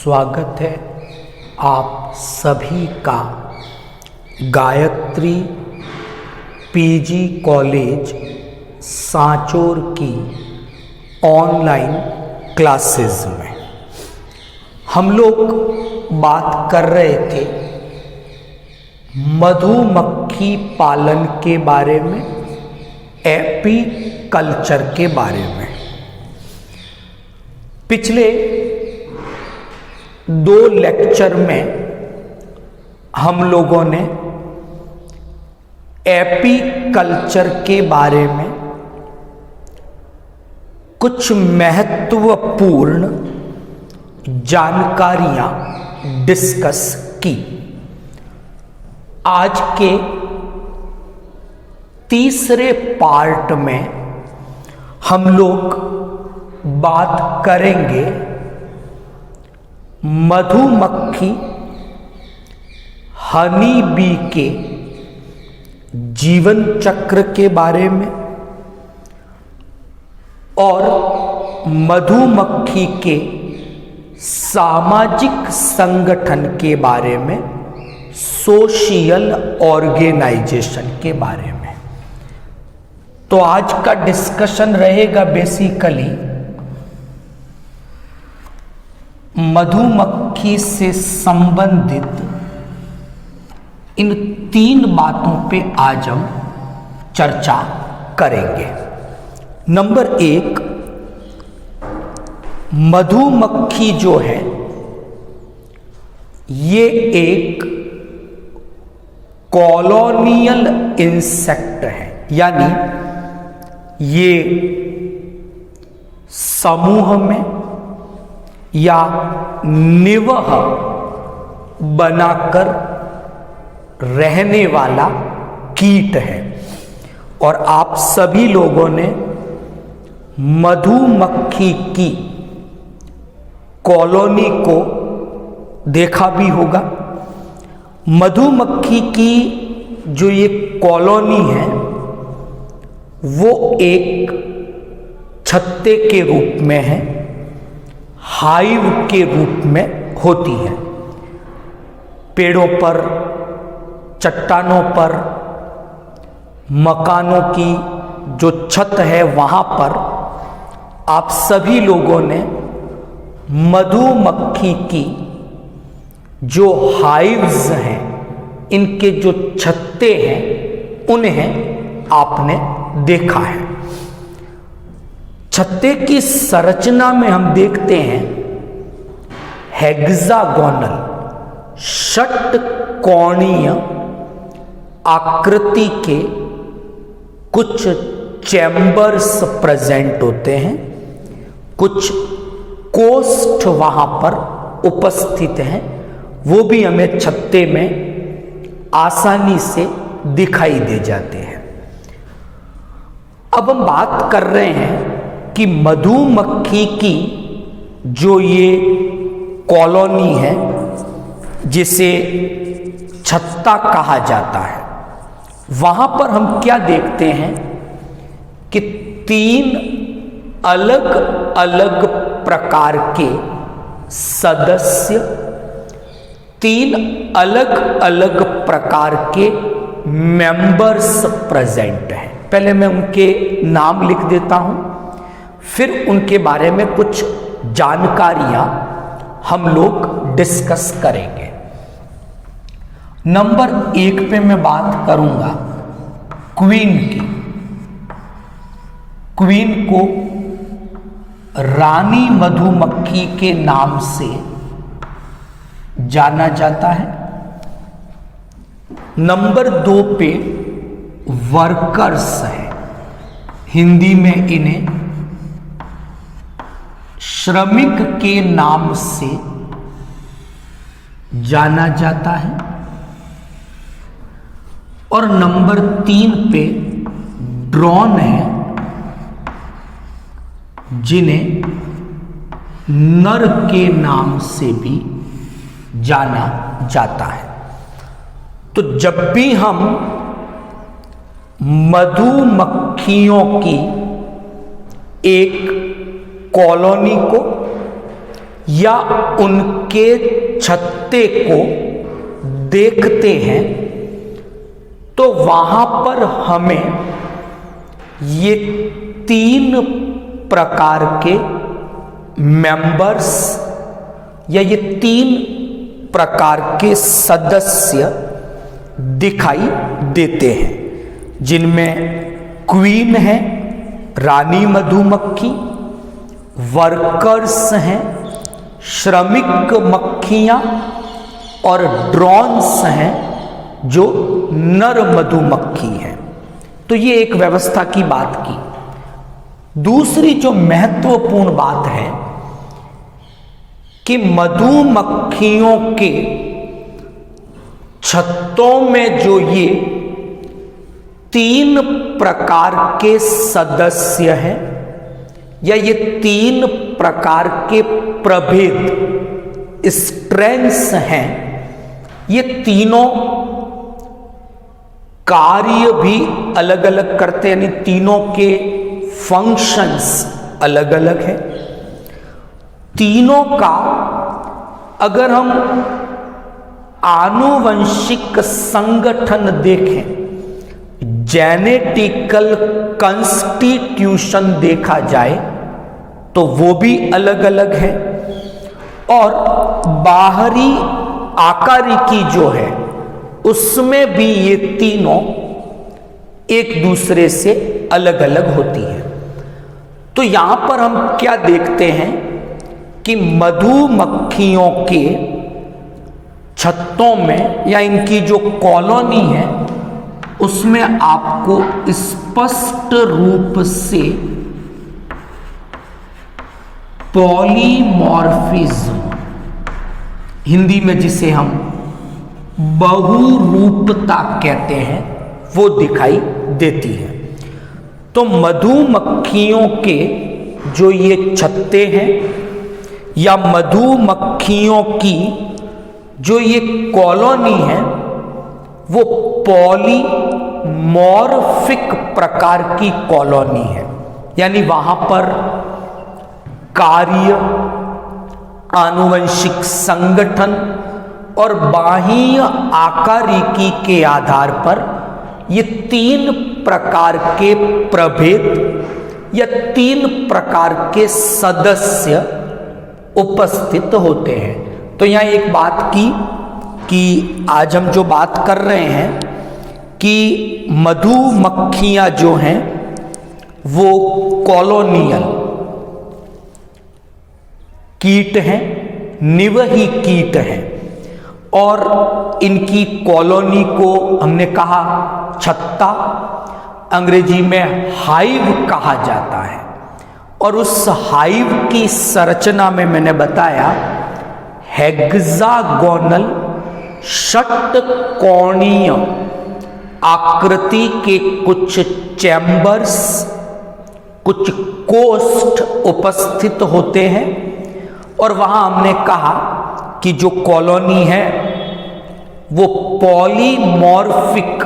स्वागत है आप सभी का गायत्री पीजी कॉलेज सांचौर की ऑनलाइन क्लासेस में। हम लोग बात कर रहे थे मधुमक्खी पालन के बारे में, एपी कल्चर के बारे में। पिछले 2 लेक्चर में हम लोगों ने एपी कल्चर के बारे में कुछ महत्वपूर्ण जानकारियां डिस्कस की। आज के तीसरे पार्ट में हम लोग बात करेंगे मधुमक्खी हनी बी के जीवन चक्र के बारे में और मधुमक्खी के सामाजिक संगठन के बारे में, सोशल ऑर्गेनाइजेशन के बारे में। तो आज का डिस्कशन रहेगा बेसिकली मधुमक्खी से संबंधित इन 3 बातों पे आज हम चर्चा करेंगे। नंबर 1, मधुमक्खी जो है ये एक कॉलोनियल इंसेक्ट है, यानी ये समूह में या निवह बनाकर रहने वाला कीट है। और आप सभी लोगों ने मधुमक्खी की कॉलोनी को देखा भी होगा। मधुमक्खी की जो ये कॉलोनी है वो एक छत्ते के रूप में है, हाइव के रूप में होती है। पेड़ों पर, चट्टानों पर, मकानों की जो छत है वहां पर आप सभी लोगों ने मधुमक्खी की जो हाइव्स हैं, इनके जो छत्ते हैं उन्हें आपने देखा है। छत्ते की संरचना में हम देखते हैं हेक्सागोनल, षटकोणीय आकृति के कुछ चैम्बर्स प्रेजेंट होते हैं, कुछ कोष्ठ वहां पर उपस्थित हैं, वो भी हमें छत्ते में आसानी से दिखाई दे जाते हैं। अब हम बात कर रहे हैं कि मधुमक्खी की जो ये कॉलोनी है जिसे छत्ता कहा जाता है, वहां पर हम क्या देखते हैं कि 3 अलग अलग प्रकार के सदस्य, 3 अलग अलग प्रकार के मेंबर्स प्रेजेंट हैं। पहले मैं उनके नाम लिख देता हूं, फिर उनके बारे में कुछ जानकारियां हम लोग डिस्कस करेंगे। नंबर 1 पे मैं बात करूंगा क्वीन की। क्वीन को रानी मधुमक्खी के नाम से जाना जाता है। नंबर 2 पे वर्कर्स है, हिंदी में इन्हें श्रमिक के नाम से जाना जाता है। और नंबर 3 पे ड्रोन है, जिन्हें नर के नाम से भी जाना जाता है। तो जब भी हम मधुमक्खियों की एक कॉलोनी को या उनके छत्ते को देखते हैं तो वहां पर हमें ये 3 प्रकार के मेंबर्स या ये 3 प्रकार के सदस्य दिखाई देते हैं, जिनमें क्वीन है, रानी मधुमक्खी, वर्कर्स हैं, श्रमिक मक्खियां और ड्रोन्स हैं जो नर मधुमक्खी हैं। तो ये एक व्यवस्था की बात की। दूसरी जो महत्वपूर्ण बात है कि मधुमक्खियों के छत्तों में जो ये 3 प्रकार के सदस्य हैं या ये 3 प्रकार के प्रभेद स्ट्रेंथ्स हैं, ये तीनों कार्य भी अलग अलग करते हैं, यानी तीनों के फंक्शंस अलग अलग हैं। तीनों का अगर हम आनुवंशिक संगठन देखें, जेनेटिकल कॉन्स्टिट्यूशन देखा जाए तो वो भी अलग अलग है, और बाहरी आकारिकी जो है उसमें भी ये तीनों एक दूसरे से अलग अलग होती है। तो यहां पर हम क्या देखते हैं कि मधुमक्खियों के छत्तों में या इनकी जो कॉलोनी है उसमें आपको स्पष्ट रूप से पॉलीमॉर्फिज्म, हिंदी में जिसे हम बहुरूपता कहते हैं, वो दिखाई देती है। तो मधुमक्खियों के जो ये छत्ते हैं या मधुमक्खियों की जो ये कॉलोनी है वो पॉलीमॉर्फिक प्रकार की कॉलोनी है, यानी वहां पर कार्य, आनुवंशिक संगठन और बाह्य आकारिकी के आधार पर ये 3 प्रकार के प्रभेद या 3 प्रकार के सदस्य उपस्थित होते हैं। तो यहाँ एक बात की कि आज हम जो बात कर रहे हैं कि मधुमक्खियां जो हैं वो कॉलोनियल कीट हैं, निवही कीट हैं, और इनकी कॉलोनी को हमने कहा छत्ता, अंग्रेजी में हाइव कहा जाता है। और उस हाइव की संरचना में मैंने बताया हेक्सागोनल षटकोणीय आकृति के कुछ चैम्बर्स, कुछ कोष्ठ उपस्थित होते हैं, और वहां हमने कहा कि जो कॉलोनी है वो पॉलीमॉर्फिक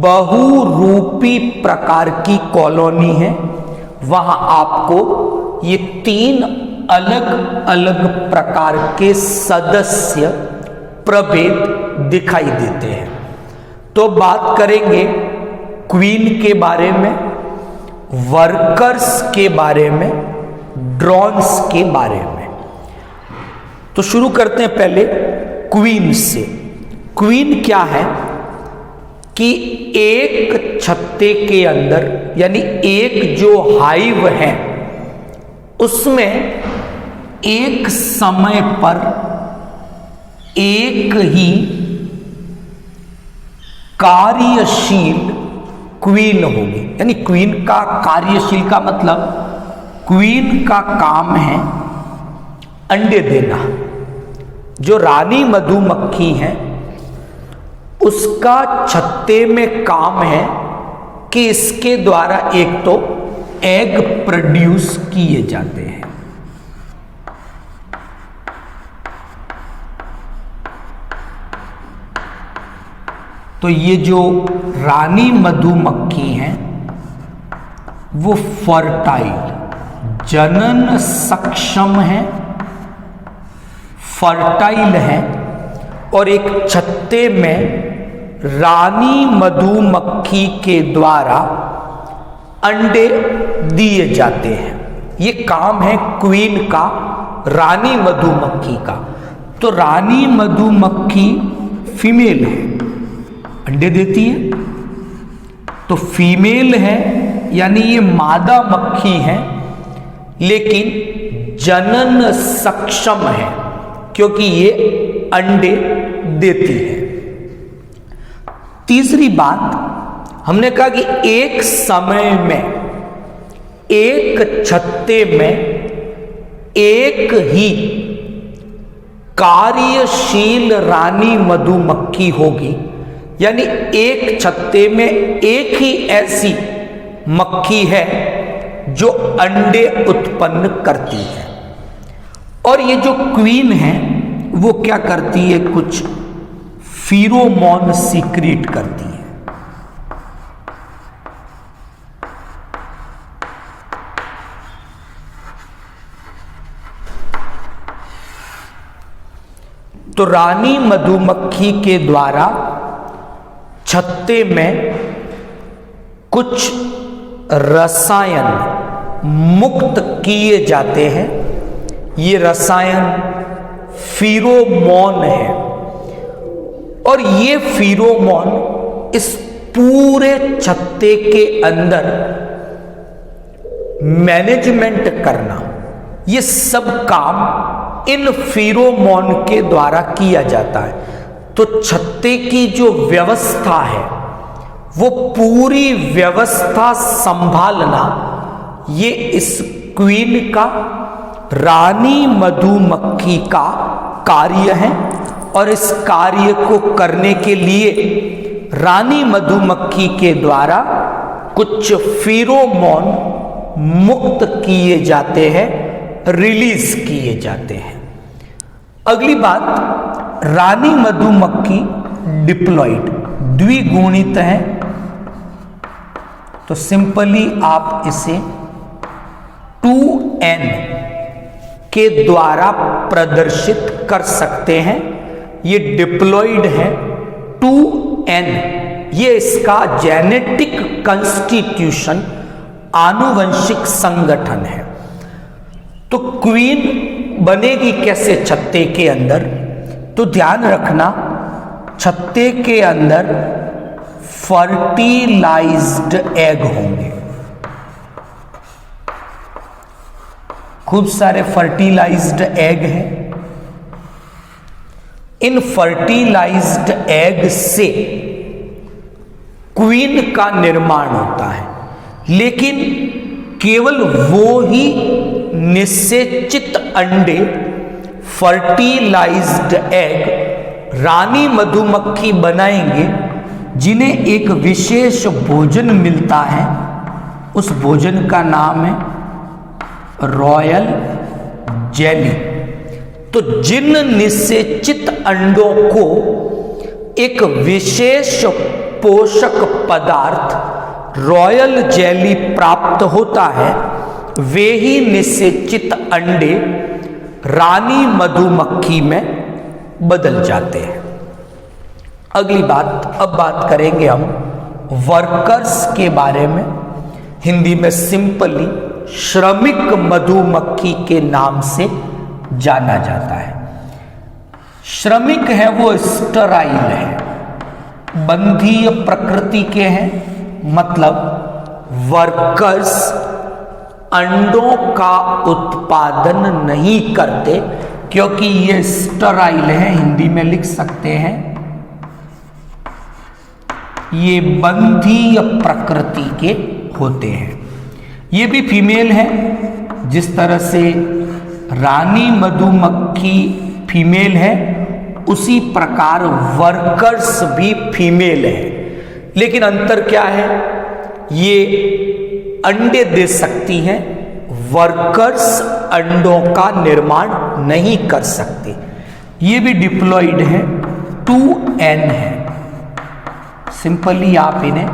बहुरूपी प्रकार की कॉलोनी है। वहां आपको ये 3 अलग अलग प्रकार के सदस्य प्रभेद दिखाई देते हैं। तो बात करेंगे क्वीन के बारे में, वर्कर्स के बारे में, ड्रोन्स के बारे में। तो शुरू करते हैं पहले क्वीन से। क्वीन क्या है कि एक छत्ते के अंदर, यानी एक जो हाइव है उसमें एक समय पर एक ही कार्यशील क्वीन होगी। यानी क्वीन का कार्यशील का मतलब क्वीन का काम है अंडे देना। जो रानी मधुमक्खी है उसका छत्ते में काम है कि इसके द्वारा एक तो एग प्रोड्यूस किए जाते हैं, तो ये जो रानी मधुमक्खी हैं वो फर्टाइल, जनन सक्षम है फर्टाइल हैं और एक छत्ते में रानी मधुमक्खी के द्वारा अंडे दिए जाते हैं। ये काम है क्वीन का, रानी मधुमक्खी का। तो रानी मधुमक्खी फीमेल है, अंडे देती है, तो फीमेल है यानी ये मादा मक्खी है, लेकिन जनन सक्षम है क्योंकि ये अंडे देती है। तीसरी बात, हमने कहा कि एक समय में एक छत्ते में एक ही कार्यशील रानी मधुमक्खी होगी, यानी एक छत्ते में एक ही ऐसी मक्खी है जो अंडे उत्पन्न करती है। और ये जो क्वीन है वो क्या करती है, कुछ फीरोमोन सीक्रेट करती है। तो रानी मधुमक्खी के द्वारा छत्ते में कुछ रसायन मुक्त किए जाते हैं। ये रसायन फीरोमोन है और ये फीरोमोन इस पूरे छत्ते के अंदर मैनेजमेंट करना, ये सब काम इन फीरोमोन के द्वारा किया जाता है। तो छत्ते की जो व्यवस्था है वो पूरी व्यवस्था संभालना ये इस क्वीन का, रानी मधुमक्खी का कार्य है। और इस कार्य को करने के लिए रानी मधुमक्खी के द्वारा कुछ फीरोमोन मुक्त किए जाते हैं, रिलीज किए जाते हैं। अगली बात, रानी मधुमक्खी डिप्लॉइड द्विगुणित है, तो सिंपली आप इसे 2n के द्वारा प्रदर्शित कर सकते हैं। ये डिप्लॉइड है 2n, ये इसका जेनेटिक कंस्टिट्यूशन, आनुवंशिक संगठन है। तो क्वीन बनेगी कैसे छत्ते के अंदर, तो ध्यान रखना छत्ते के अंदर फर्टिलाइज्ड एग होंगे, खूब सारे फर्टिलाइज्ड एग हैं। इन फर्टिलाइज्ड एग से क्वीन का निर्माण होता है, लेकिन केवल वो ही निषेचित अंडे, फर्टिलाइज्ड एग रानी मधुमक्खी बनाएंगे, जिन्हें एक विशेष भोजन मिलता है। उस भोजन का नाम है रॉयल जेली। तो जिन निषेचित अंडों को एक विशेष पोषक पदार्थ रॉयल जेली प्राप्त होता है, वे ही निषेचित अंडे रानी मधुमक्खी में बदल जाते हैं। अगली बात, अब बात करेंगे हम वर्कर्स के बारे में। हिंदी में सिंपली श्रमिक मधुमक्खी के नाम से जाना जाता है। श्रमिक है वो स्टराइल है, बंधीय प्रकृति के हैं, मतलब वर्कर्स अंडों का उत्पादन नहीं करते, क्योंकि ये स्टराइल है। हिंदी में लिख सकते हैं ये बंधीय प्रकृति के होते हैं। ये भी फीमेल है, जिस तरह से रानी मधुमक्खी फीमेल है उसी प्रकार वर्कर्स भी फीमेल है। लेकिन अंतर क्या है, ये अंडे दे सकती हैं, वर्कर्स अंडों का निर्माण नहीं कर सकते। ये भी डिप्लॉइड है, 2n है। सिंपली आप इन्हें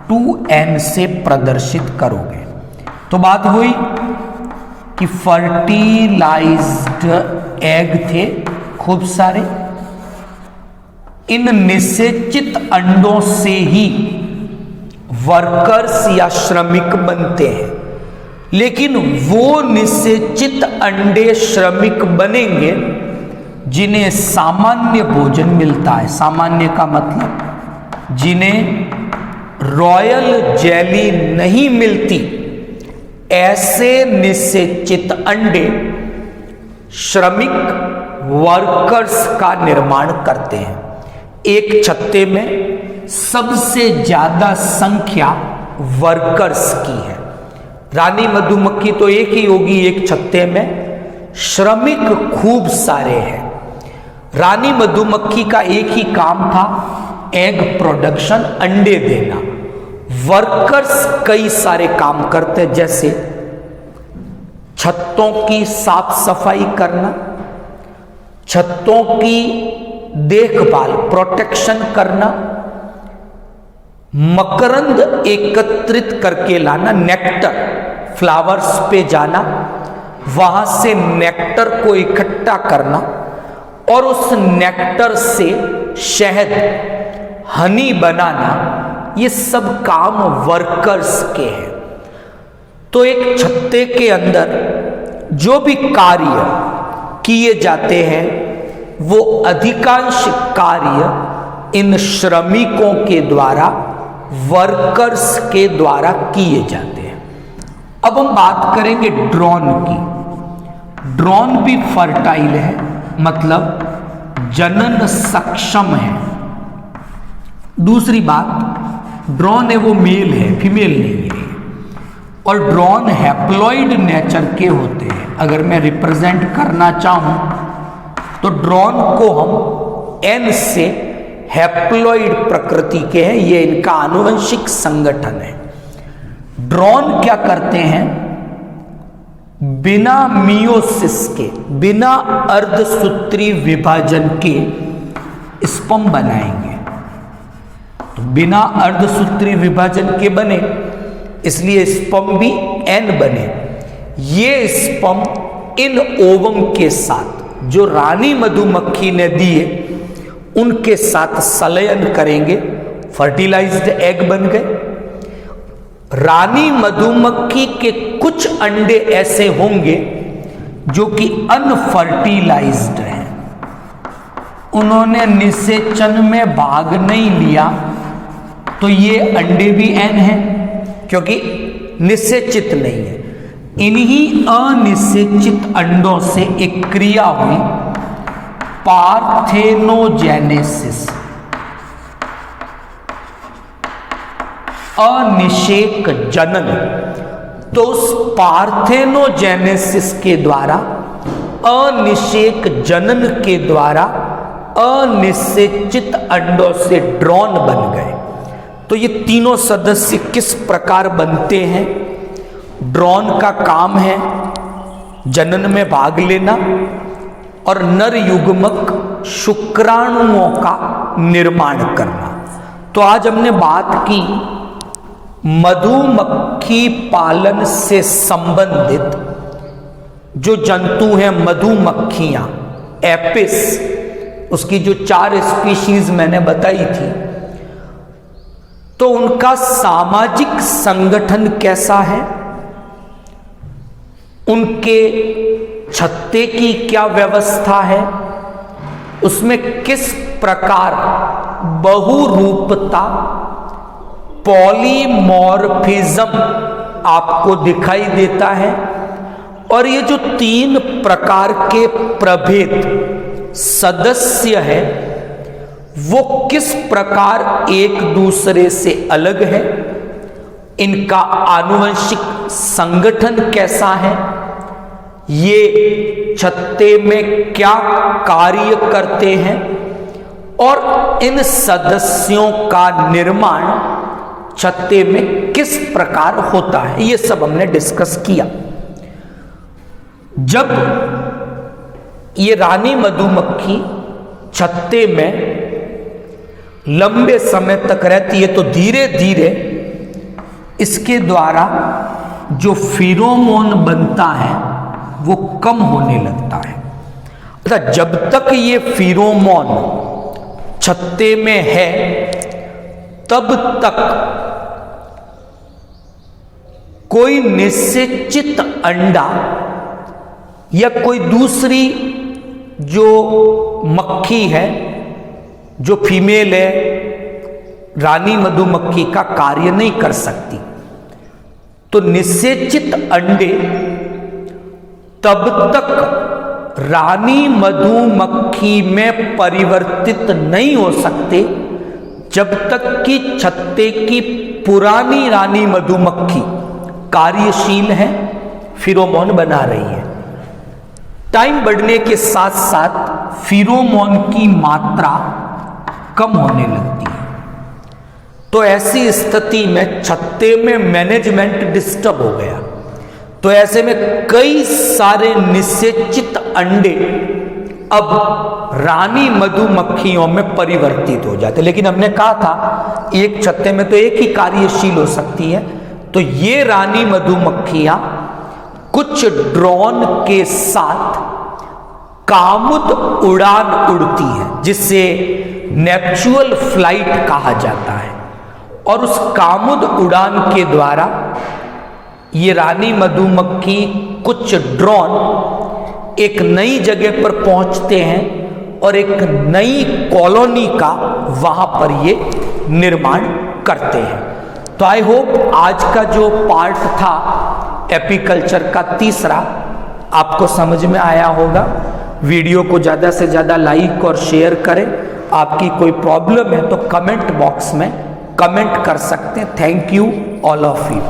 2n से प्रदर्शित करोगे। तो बात हुई कि फर्टिलाइज्ड एग थे खूब सारे। इन निषेचित अंडों से ही वर्कर्स या श्रमिक बनते हैं, लेकिन वो निषेचित अंडे श्रमिक बनेंगे जिन्हें सामान्य भोजन मिलता है। सामान्य का मतलब जिन्हें रॉयल जेली नहीं मिलती, ऐसे निषेचित अंडे श्रमिक वर्कर्स का निर्माण करते हैं। एक छत्ते में सबसे ज्यादा संख्या वर्कर्स की है। रानी मधुमक्खी तो एक ही होगी एक छत्ते में, श्रमिक खूब सारे हैं। रानी मधुमक्खी का एक ही काम था, एग प्रोडक्शन, अंडे देना। वर्कर्स कई सारे काम करते, जैसे छत्तों की साफ सफाई करना, छत्तों की देखभाल, प्रोटेक्शन करना, मकरंद एकत्रित करके लाना, नेक्टर, फ्लावर्स पे जाना, वहां से नेक्टर को इकट्ठा करना और उस नेक्टर से शहद, हनी बनाना, ये सब काम वर्कर्स के हैं। तो एक छत्ते के अंदर जो भी कार्य किए जाते हैं वो अधिकांश कार्य इन श्रमिकों के द्वारा, वर्कर्स के द्वारा किए जाते हैं। अब हम बात करेंगे ड्रोन की। ड्रोन भी फर्टाइल है, मतलब जनन सक्षम है। दूसरी बात, ड्रोन है वो मेल है, फीमेल नहीं है। और ड्रोन हैप्लॉइड नेचर के होते हैं। अगर मैं रिप्रेजेंट करना चाहूं तो ड्रोन को हम एन से, हैप्लॉइड प्रकृति के हैं, ये इनका आनुवंशिक संगठन है। ड्रोन क्या करते हैं, बिना मियोसिस के, बिना अर्धसूत्री विभाजन के स्पर्म बनाएंगे। तो बिना अर्धसूत्री विभाजन के बने, इसलिए स्पर्म भी एन बने। ये स्पर्म इन ओवम के साथ जो रानी मधुमक्खी ने दिए उनके साथ संलयन करेंगे, फर्टिलाइज्ड एग बन गए। रानी मधुमक्खी के कुछ अंडे ऐसे होंगे जो कि अनफर्टिलाइज्ड हैं, उन्होंने निषेचन में भाग नहीं लिया, तो ये अंडे भी एन हैं क्योंकि निषेचित नहीं है। इन्हीं अनिषेचित अंडों से एक क्रिया हुई, पार्थेनोजेनेसिस, अनिषेक जनन। तो उस पार्थेनोजेनेसिस के द्वारा, अनिषेक जनन के द्वारा अनिषेचित अंडों से ड्रोन बन गए। तो ये तीनों सदस्य किस प्रकार बनते हैं? ड्रोन का काम है जनन में भाग लेना और नर युग्मक शुक्राणुओं का निर्माण करना। तो आज हमने बात की मधुमक्खी पालन से संबंधित जो जंतु हैं, मधुमक्खियां, एपिस, उसकी जो 4 स्पीशीज मैंने बताई थी, तो उनका सामाजिक संगठन कैसा है, उनके छत्ते की क्या व्यवस्था है, उसमें किस प्रकार बहुरूपता, पॉलीमॉर्फिज्म आपको दिखाई देता है, और ये जो 3 प्रकार के प्रभेद सदस्य है वो किस प्रकार एक दूसरे से अलग है, इनका आनुवंशिक संगठन कैसा है, ये छत्ते में क्या कार्य करते हैं, और इन सदस्यों का निर्माण छत्ते में किस प्रकार होता है, ये सब हमने डिस्कस किया। जब ये रानी मधुमक्खी छत्ते में लंबे समय तक रहती है तो धीरे धीरे इसके द्वारा जो फेरोमोन बनता है वो कम होने लगता है। अर्थात जब तक ये फिरोमोन छत्ते में है तब तक कोई निश्चित अंडा या कोई दूसरी जो मक्खी है, जो फीमेल है, रानी मधुमक्खी का कार्य नहीं कर सकती। तो निषेचित अंडे तब तक रानी मधुमक्खी में परिवर्तित नहीं हो सकते जब तक कि छत्ते की पुरानी रानी मधुमक्खी कार्यशील है, फिरोमोन बना रही है। टाइम बढ़ने के साथ साथ फिरोमोन की मात्रा कम होने लगती है। तो ऐसी स्थिति में छत्ते में मैनेजमेंट डिस्टर्ब हो गया। तो ऐसे में कई सारे निषेचित अंडे अब रानी मधुमक्खियों में परिवर्तित हो जाते। लेकिन हमने कहा था एक छत्ते में तो एक ही कार्यशील हो सकती है। तो ये रानी मधुमक्खियां कुछ ड्रोन के साथ कामुद उड़ान उड़ती है, जिससे नेचुरल फ्लाइट कहा जाता है। और उस कामुद उड़ान के द्वारा ये रानी मधुमक्खी कुछ ड्रोन एक नई जगह पर पहुंचते हैं और एक नई कॉलोनी का वहां पर ये निर्माण करते हैं। तो आई होप आज का जो पार्ट था एपीकल्चर का तीसरा आपको समझ में आया होगा। वीडियो को ज़्यादा से ज़्यादा लाइक और शेयर करें। आपकी कोई प्रॉब्लम है तो कमेंट बॉक्स में कमेंट कर सकते हैं। Thank you all of you.